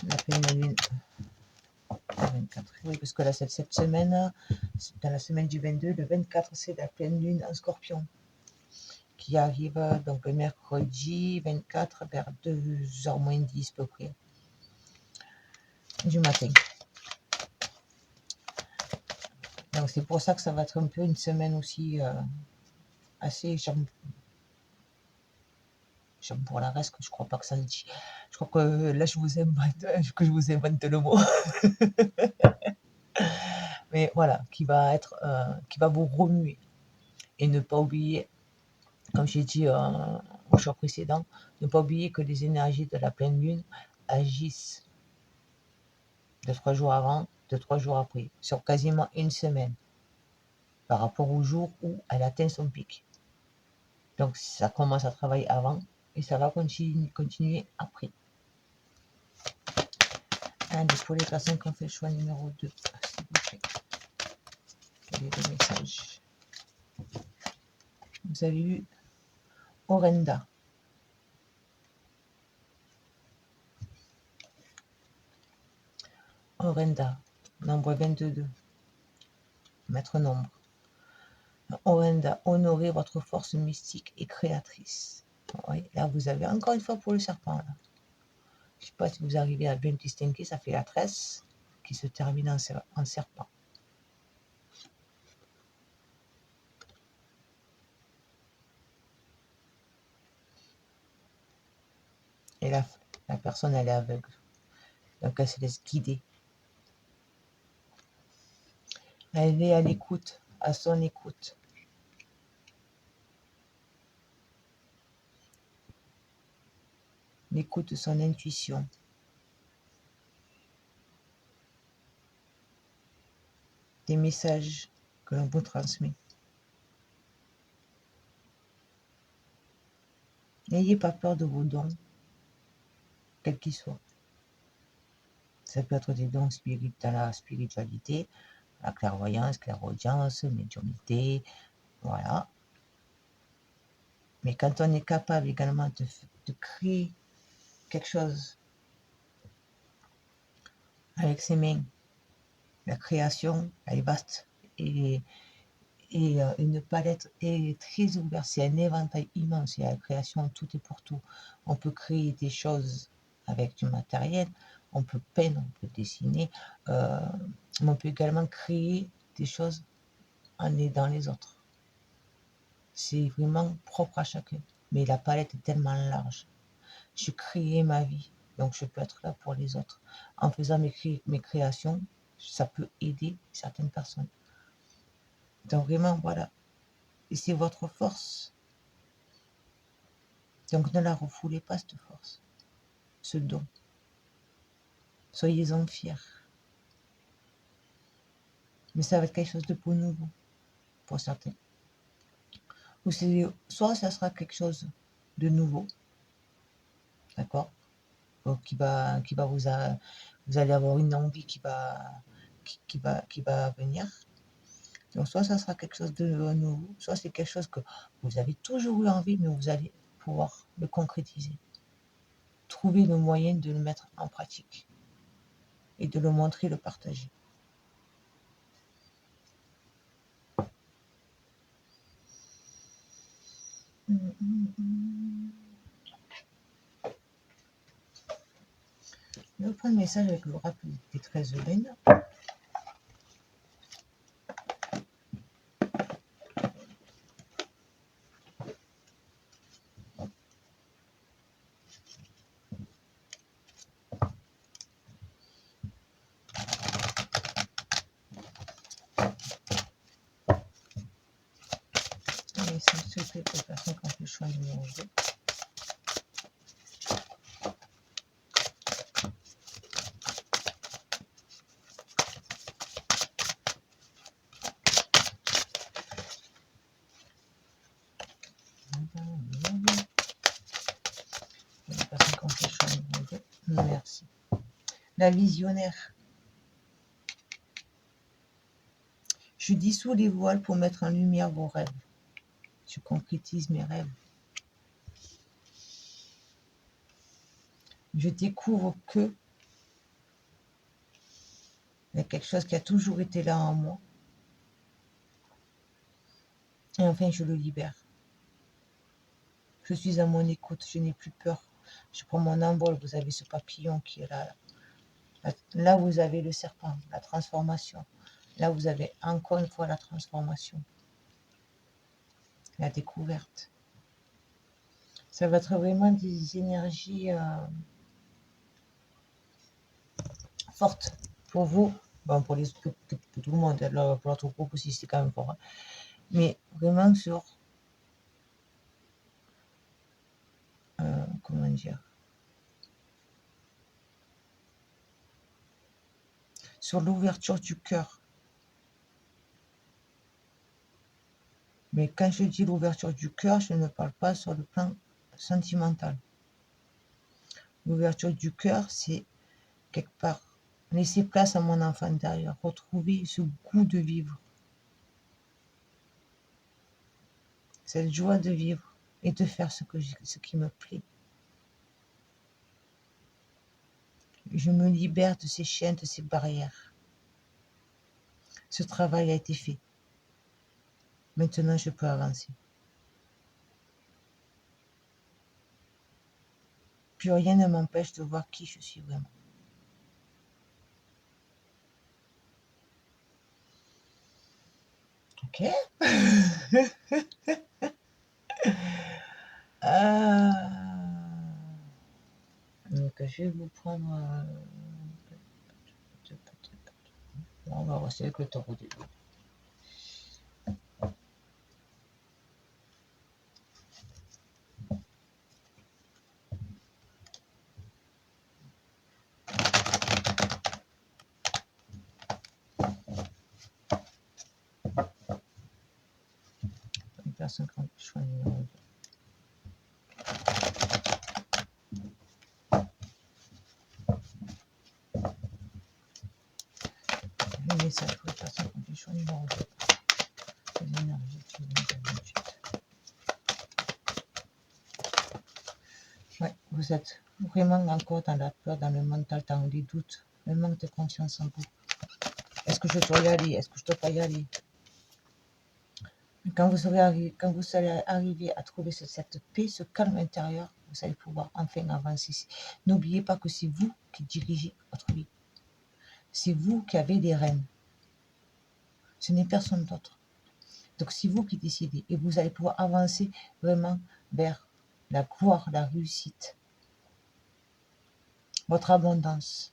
la pleine lune 24. Oui, parce que là, cette semaine, dans la semaine du 22, le 24, c'est la pleine lune en scorpion qui arrive donc le mercredi 24 vers 2h moins 10 à peu près du matin. Donc c'est pour ça que ça va être un peu une semaine aussi assez j'aime pour la reste, je crois pas que ça le dit. Je crois que là je vous invente le mot. Mais voilà, qui va vous remuer. Et ne pas oublier, comme j'ai dit au jour précédent, ne pas oublier que les énergies de la pleine lune agissent de 3 jours avant, de 3 jours après, sur quasiment une semaine, par rapport au jour où elle atteint son pic. Donc ça commence à travailler avant, Et ça va continuer après. Allez, pour les personnes qui ont fait le choix numéro 2, s'il vous plaît. Quel est le message? Vous avez eu Orenda. Orenda, nombre 22. Maître nombre. Orenda, honorez votre force mystique et créatrice. Oui, là, vous avez encore une fois pour le serpent. Là. Je ne sais pas si vous arrivez à bien distinguer, ça fait la tresse qui se termine en serpent. Et la personne, elle est aveugle. Donc, elle se laisse guider. Elle est à l'écoute, à son écoute. L'écoute de son intuition. Des messages que l'on vous transmet. N'ayez pas peur de vos dons, quels qu'ils soient. Ça peut être des dons dans la spiritualité, la clairvoyance, clairaudience, médiumnité, voilà. Mais quand on est capable également de créer quelque chose avec ses mains, la création, elle est vaste et une palette est très ouverte, c'est un éventail immense, il y a la création, tout est pour tout. On peut créer des choses avec du matériel, on peut peindre, on peut dessiner, mais on peut également créer des choses en aidant les autres. C'est vraiment propre à chacun, mais la palette est tellement large. Je crée ma vie, donc je peux être là pour les autres. En faisant mes créations, ça peut aider certaines personnes. Donc vraiment, voilà. Et c'est votre force. Donc ne la refoulez pas, cette force, ce don. Soyez-en fiers. Mais ça va être quelque chose de beau nouveau pour certains. Ou soit ça sera quelque chose de nouveau, d'accord, qui va vous allez avoir une envie qui va venir. Donc soit ça sera quelque chose de nouveau, soit c'est quelque chose que vous avez toujours eu envie, mais vous allez pouvoir le concrétiser. Trouver le moyen de le mettre en pratique et de le montrer, le partager. Je vais prendre le message avec l'oracle des 13 veines. Et c'est le secret pour les personnes qui ont fait le choix numéro 2. Les personnes qui ont fait le choix numéro 2. Merci. La visionnaire. Je dissous les voiles pour mettre en lumière vos rêves. Je concrétise mes rêves. Je découvre que il y a quelque chose qui a toujours été là en moi. Et enfin, je le libère. Je suis à mon écoute, je n'ai plus peur. Je prends mon envol, vous avez ce papillon qui est là. Là, vous avez le serpent, la transformation. Là, vous avez encore une fois la transformation. La découverte. Ça va être vraiment des énergies fortes pour vous. Bon, pour tout le monde, alors, pour notre groupe aussi, c'est quand même fort. Hein. Mais vraiment sur, comment dire, sur l'ouverture du cœur. Mais quand je dis l'ouverture du cœur, je ne parle pas sur le plan sentimentale. L'ouverture du cœur, c'est quelque part laisser place à mon enfant intérieur, retrouver ce goût de vivre, cette joie de vivre et de faire ce qui me plaît. Je me libère de ces chaînes, de ces barrières. Ce travail a été fait. Maintenant, je peux avancer. Plus rien ne m'empêche de voir qui je suis vraiment. Ok. Donc, je vais vous prendre... on va rester avec le taureau du jour. Une personne qui a choix numéro 2. Les messages pour les personnes qui ont du choix numéro 2. Les énergies du 28. Ouais, vous êtes vraiment encore dans la peur, dans le mental, dans les doutes, le manque de confiance en vous. Est-ce que je dois y aller? Est-ce que je ne dois pas y aller? Quand vous allez arriver à trouver cette paix, ce calme intérieur, vous allez pouvoir enfin avancer. N'oubliez pas que c'est vous qui dirigez votre vie. C'est vous qui avez les rênes. Ce n'est personne d'autre. Donc c'est vous qui décidez et vous allez pouvoir avancer vraiment vers la gloire, la réussite, votre abondance.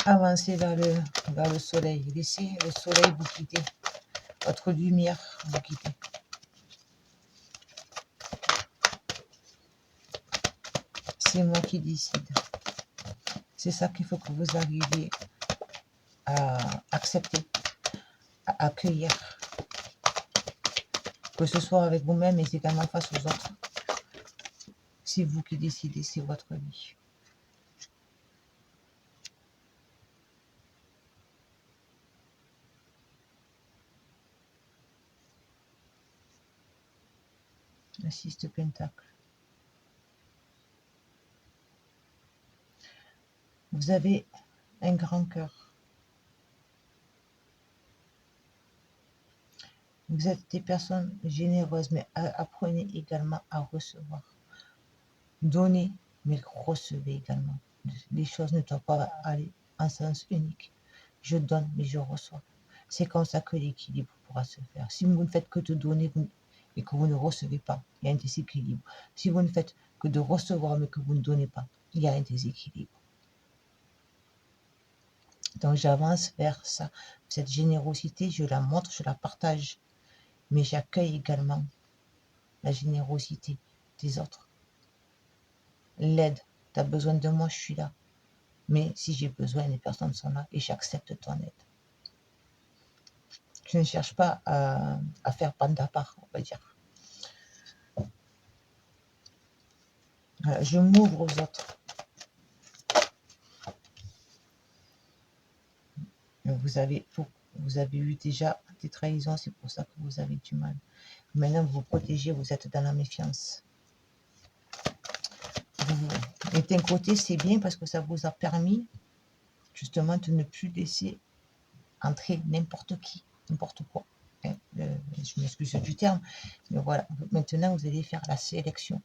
Avancez vers le soleil. Laissez le soleil vous guider. Votre lumière vous guider. C'est moi qui décide. C'est ça qu'il faut que vous arriviez à accepter, à accueillir. Que ce soit avec vous-même, mais également face aux autres. C'est vous qui décidez, c'est votre vie. Le 6 de Pentacle. Vous avez un grand cœur. Vous êtes des personnes généreuses, mais apprenez également à recevoir. Donnez, mais recevez également. Les choses ne doivent pas aller en sens unique. Je donne, mais je reçois. C'est comme ça que l'équilibre pourra se faire. Si vous ne faites que de donner et que vous ne recevez pas, il y a un déséquilibre. Si vous ne faites que de recevoir, mais que vous ne donnez pas, il y a un déséquilibre. Donc j'avance vers ça. Cette générosité, je la montre, je la partage. Mais j'accueille également la générosité des autres. L'aide, tu as besoin de moi, je suis là. Mais si j'ai besoin, les personnes sont là et j'accepte ton aide. Je ne cherche pas à faire bande à part, on va dire. Voilà, je m'ouvre aux autres. Vous avez eu déjà des trahisons, c'est pour ça que vous avez du mal. Maintenant, vous vous protégez, vous êtes dans la méfiance. Et d'un côté, c'est bien parce que ça vous a permis justement de ne plus laisser entrer n'importe qui, n'importe quoi. Je m'excuse du terme, mais voilà. Maintenant, vous allez faire la sélection.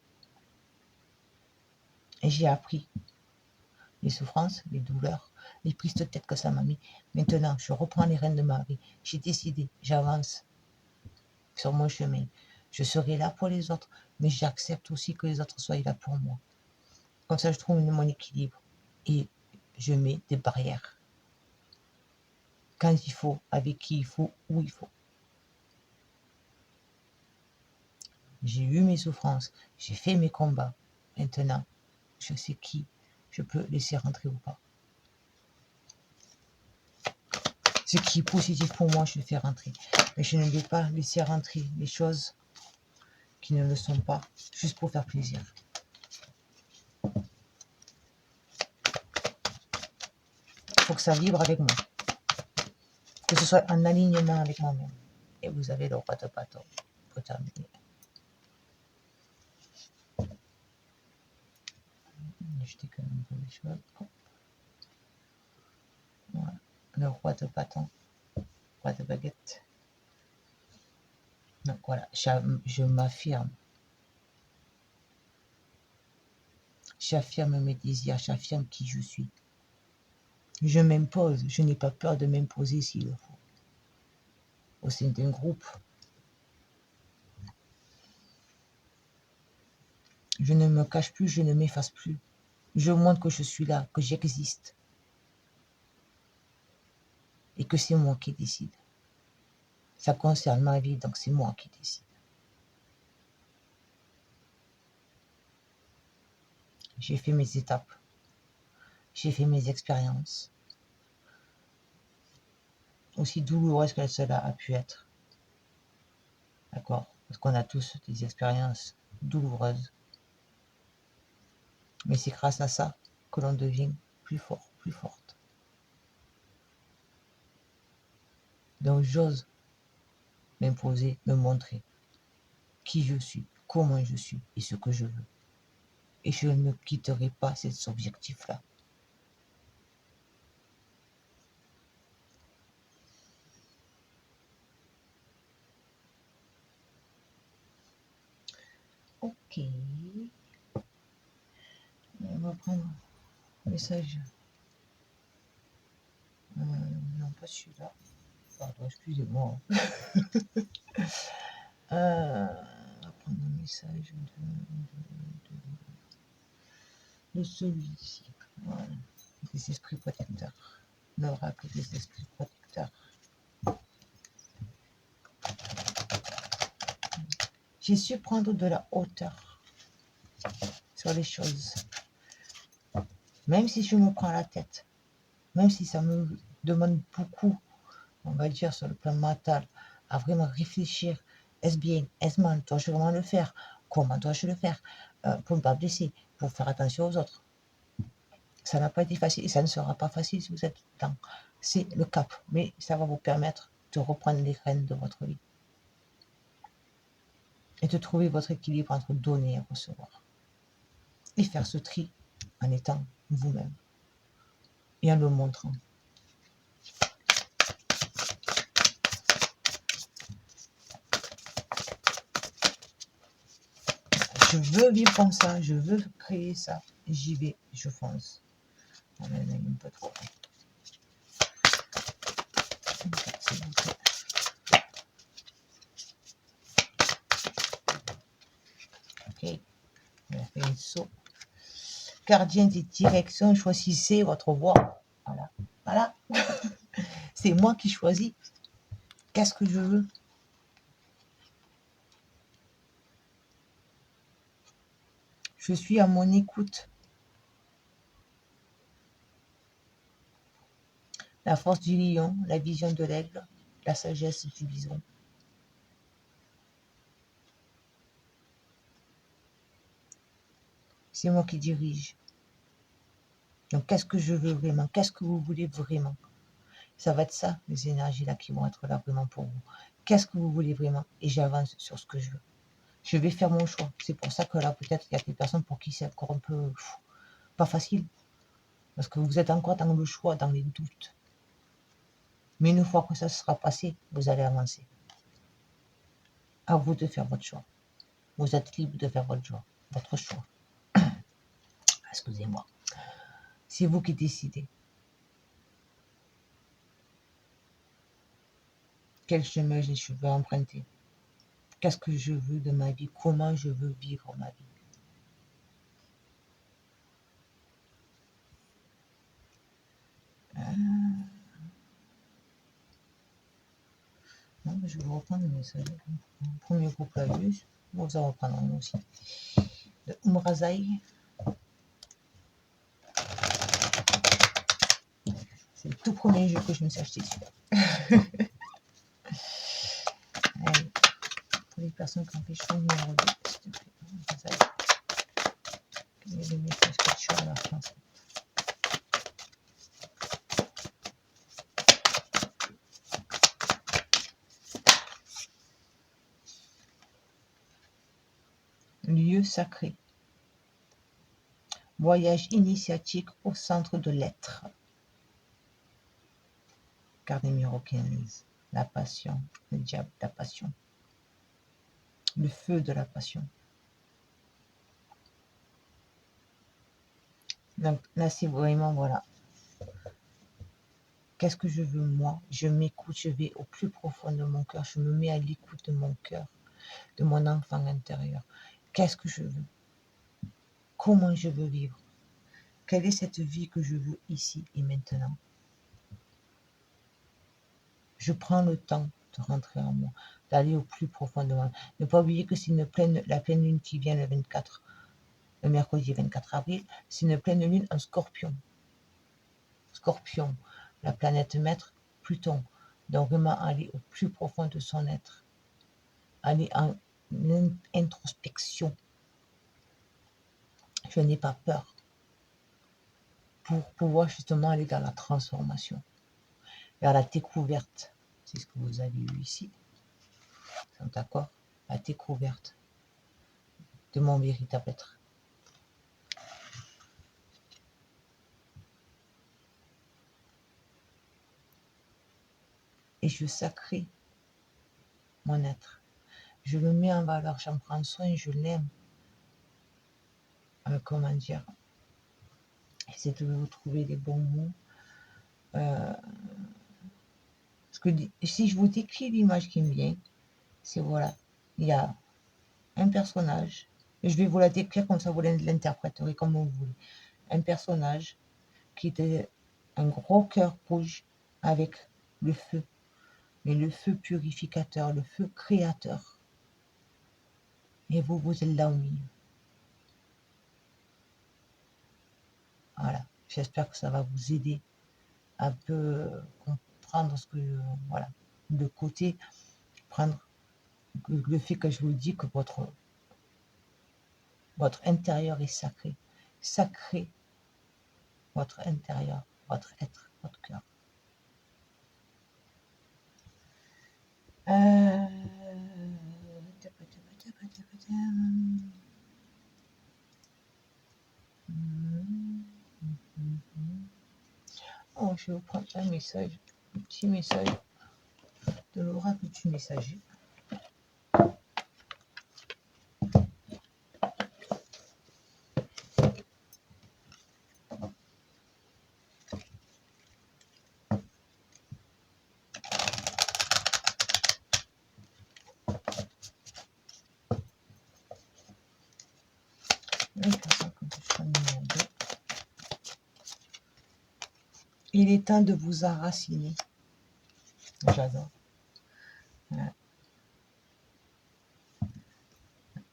Et j'ai appris les souffrances, les douleurs, les prises de tête que ça m'a mis. Maintenant, je reprends les rênes de ma vie. J'ai décidé, j'avance sur mon chemin. Je serai là pour les autres, mais j'accepte aussi que les autres soient là pour moi. Comme ça, je trouve mon équilibre. Et je mets des barrières. Quand il faut, avec qui il faut, où il faut. J'ai eu mes souffrances, j'ai fait mes combats. Maintenant, je sais qui je peux laisser rentrer ou pas. Ce qui est positif pour moi, je le fais rentrer. Mais je ne vais pas laisser rentrer les choses qui ne le sont pas, juste pour faire plaisir. Il faut que ça vibre avec moi. Que ce soit en alignement avec moi-même. Et vous avez le roi de bâton pour terminer. Jeter quand même un peu les choses. Voilà. Le roi de bâton. Roi de baguette. Donc voilà, je m'affirme. J'affirme mes désirs, j'affirme qui je suis. Je m'impose, je n'ai pas peur de m'imposer s'il le faut. Au sein d'un groupe, je ne me cache plus, je ne m'efface plus. Je montre que je suis là, que j'existe. Et que c'est moi qui décide. Ça concerne ma vie, donc c'est moi qui décide. J'ai fait mes étapes. J'ai fait mes expériences. Aussi douloureuses que cela a pu être. D'accord? Parce qu'on a tous des expériences douloureuses. Mais c'est grâce à ça que l'on devient plus fort, plus forte. Donc j'ose m'imposer, me montrer qui je suis, comment je suis et ce que je veux. Et je ne quitterai pas cet objectif-là. Ok. On va prendre un message. Non, pas celui-là. Pardon, excusez-moi. On va prendre un message de celui-ci. Voilà. Des esprits protecteurs. L'oracle des esprits protecteurs. J'ai su prendre de la hauteur sur les choses. Même si je me prends la tête, même si ça me demande beaucoup, on va dire sur le plan mental, à vraiment réfléchir. Est-ce bien? Est-ce mal? Dois-je vraiment le faire? Comment dois-je le faire? Pour ne pas blesser, pour faire attention aux autres. Ça n'a pas été facile et ça ne sera pas facile si vous êtes dedans. C'est le cap, mais ça va vous permettre de reprendre les rênes de votre vie et de trouver votre équilibre entre donner et recevoir. Et faire ce tri en étant vous-même et en le montrant. Je veux vivre comme ça, je veux créer ça. J'y vais, je fonce. On en a un peu trop. Ok, on a fait un saut. Gardien des directions, choisissez votre voie. Voilà, voilà. C'est moi qui choisis. Qu'est-ce que je veux? Je suis à mon écoute. La force du lion, la vision de l'aigle, la sagesse du bison. C'est moi qui dirige. Donc, qu'est-ce que je veux vraiment? Qu'est-ce que vous voulez vraiment? Ça va être ça, les énergies-là qui vont être là vraiment pour vous. Qu'est-ce que vous voulez vraiment? Et j'avance sur ce que je veux. Je vais faire mon choix. C'est pour ça que là, peut-être, il y a des personnes pour qui c'est encore un peu pas facile. Parce que vous êtes encore dans le choix, dans les doutes. Mais une fois que ça sera passé, vous allez avancer. À vous de faire votre choix. Vous êtes libre de faire votre choix. Votre choix. Excusez-moi. C'est vous qui décidez. Quel chemin je veux emprunter? Qu'est-ce que je veux de ma vie? Comment je veux vivre ma vie? Non, je vais vous reprendre le message. Le premier groupe l'a vu. Vous en reprendrez aussi. De Umrazai. C'est le tout premier jeu que je me suis acheté celui-là. Allez, pour les personnes qui ont fait choix numéro 2, s'il te plaît. Vous avez les messages que tu as à la fin. Lieu sacré. Voyage initiatique au centre de l'être. Carte numéro 15. La passion. Le diable, la passion. Le feu de la passion. Donc là, c'est vraiment, voilà. Qu'est-ce que je veux, moi? Je m'écoute, je vais au plus profond de mon cœur. Je me mets à l'écoute de mon cœur, de mon enfant intérieur. Qu'est-ce que je veux? Comment je veux vivre? Quelle est cette vie que je veux ici et maintenant? Je prends le temps de rentrer en moi, d'aller au plus profond de moi. Ne pas oublier que c'est la pleine lune qui vient le 24, le mercredi 24 avril, c'est une pleine lune en scorpion. Scorpion, la planète maître, Pluton. Donc vraiment aller au plus profond de son être. Aller en introspection. Je n'ai pas peur. Pour pouvoir justement aller dans la transformation, vers la découverte. C'est ce que vous avez eu ici. D'accord? La découverte de mon véritable être. Et je sacré mon être. Je le mets en valeur, j'en prends soin, je l'aime. Comment dire? Essayez de vous trouver des bons mots. Parce que si je vous décris l'image qui me vient, c'est voilà, il y a un personnage, et je vais vous la décrire comme ça, vous l'interpréterez comme vous voulez. Un personnage qui était un gros cœur rouge avec le feu, mais le feu purificateur, le feu créateur. Et vous, vous êtes là au milieu. Voilà, j'espère que ça va vous aider à un peu comprendre ce que, voilà, de côté, prendre le fait que je vous dis que votre intérieur est sacré. Sacré, votre intérieur, votre être, votre cœur. Oh, je vais vous prendre un message, un petit message de l'oracle du messager. Il est temps de vous enraciner. J'adore. Voilà.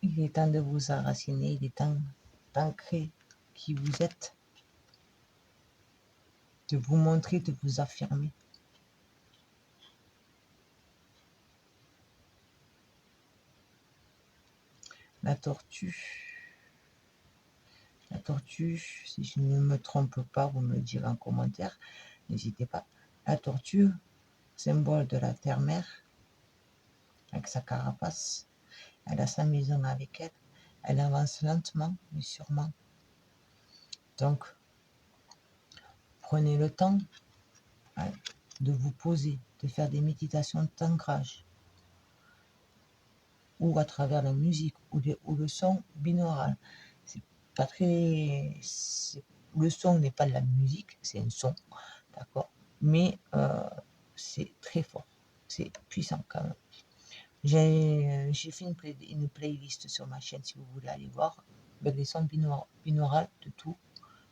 Il est temps de vous enraciner, il est temps d'ancrer qui vous êtes, de vous montrer, de vous affirmer. La tortue, si je ne me trompe pas, vous me le direz en commentaire, n'hésitez pas. La tortue, symbole de la terre-mère, avec sa carapace, elle a sa maison avec elle, elle avance lentement mais sûrement. Donc, prenez le temps de vous poser, de faire des méditations d'ancrage, ou à travers la musique, ou le son binaural. C'est pas très... Le son n'est pas de la musique, c'est un son, d'accord? Mais c'est très fort, c'est puissant quand même. J'ai fait une playlist sur ma chaîne si vous voulez aller voir, avec les sons binaurales de tous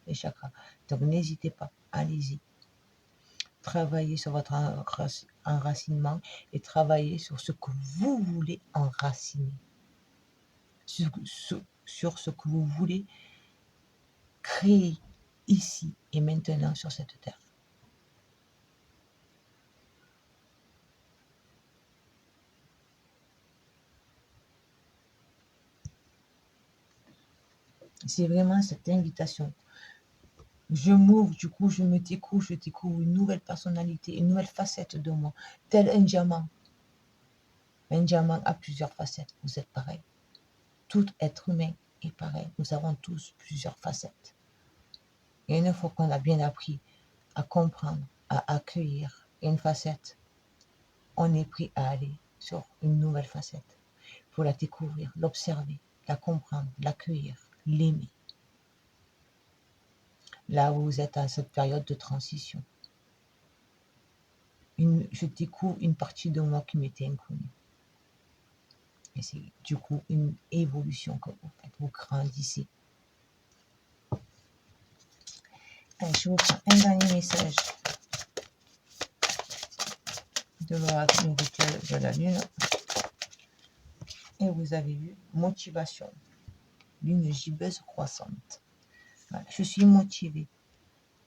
les chakras. Donc n'hésitez pas, allez-y. Travaillez sur votre enracinement et travaillez sur ce que vous voulez enraciner. Sur ce que vous voulez créer ici et maintenant sur cette terre. C'est vraiment cette invitation. Je m'ouvre, du coup, je découvre une nouvelle personnalité, une nouvelle facette de moi, tel un diamant. Un diamant a plusieurs facettes, vous êtes pareil. Tout être humain est pareil, nous avons tous plusieurs facettes. Et une fois qu'on a bien appris à comprendre, à accueillir une facette, on est prêt à aller sur une nouvelle facette pour la découvrir, l'observer, la comprendre, l'accueillir, l'aimer. Là où vous êtes à cette période de transition, je découvre une partie de moi qui m'était inconnue. Et c'est du coup une évolution que vous faites, vous grandissez. Allez, je vous prends un dernier message de l'oracle rituel de la lune. Et vous avez eu motivation, lune gibbeuse croissante. Voilà, je suis motivée.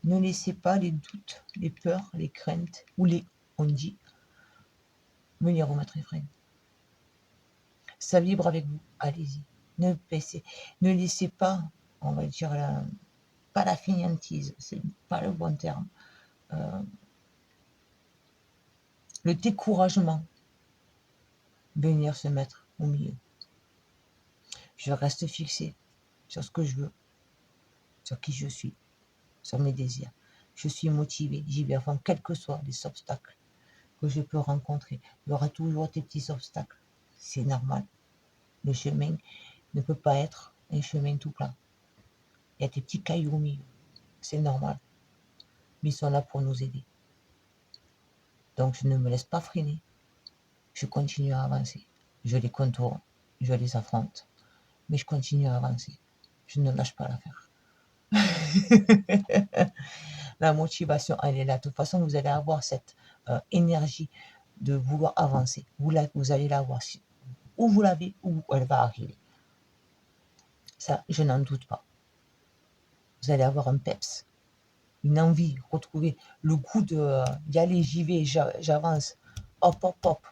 Ne laissez pas les doutes, les peurs, les craintes ou on dit, venir vous mettre frein. Ça vibre avec vous, allez-y. Ne laissez pas, on va dire, pas la fainéantise, c'est pas le bon terme. Le découragement venir se mettre au milieu. Je reste fixé sur ce que je veux, sur qui je suis, sur mes désirs. Je suis motivé, j'y vais à fond, quels que soient les obstacles que je peux rencontrer. Il y aura toujours des petits obstacles, c'est normal. Le chemin ne peut pas être un chemin tout plat. Il y a des petits cailloux au milieu, c'est normal. Mais ils sont là pour nous aider. Donc je ne me laisse pas freiner. Je continue à avancer. Je les contourne, je les affronte, mais je continue à avancer. Je ne lâche pas l'affaire. La motivation, elle est là. De toute façon, vous allez avoir cette énergie de vouloir avancer. Vous allez l'avoir. Ou vous l'avez, ou elle va arriver. Ça, je n'en doute pas. Vous allez avoir un peps, une envie, retrouver le goût d'y aller, j'y vais, j'avance. Hop, hop, hop.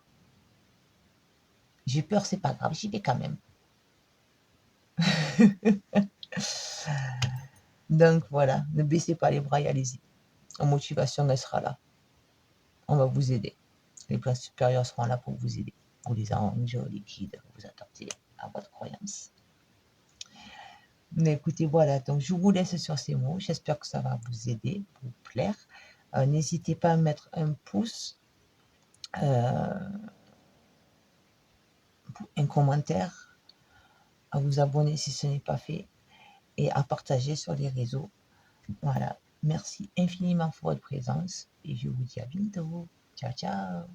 J'ai peur, c'est pas grave, j'y vais quand même. Donc voilà, ne baissez pas les bras et allez-y. La motivation, elle sera là. On va vous aider. Les plans supérieurs seront là pour vous aider. Vous les anges, les guides, vous adapter à votre croyance. Mais écoutez, voilà, donc je vous laisse sur ces mots. J'espère que ça va vous aider, vous plaire. N'hésitez pas à mettre un pouce, un commentaire, à vous abonner si ce n'est pas fait et à partager sur les réseaux. Voilà, merci infiniment pour votre présence et je vous dis à bientôt. Ciao, ciao.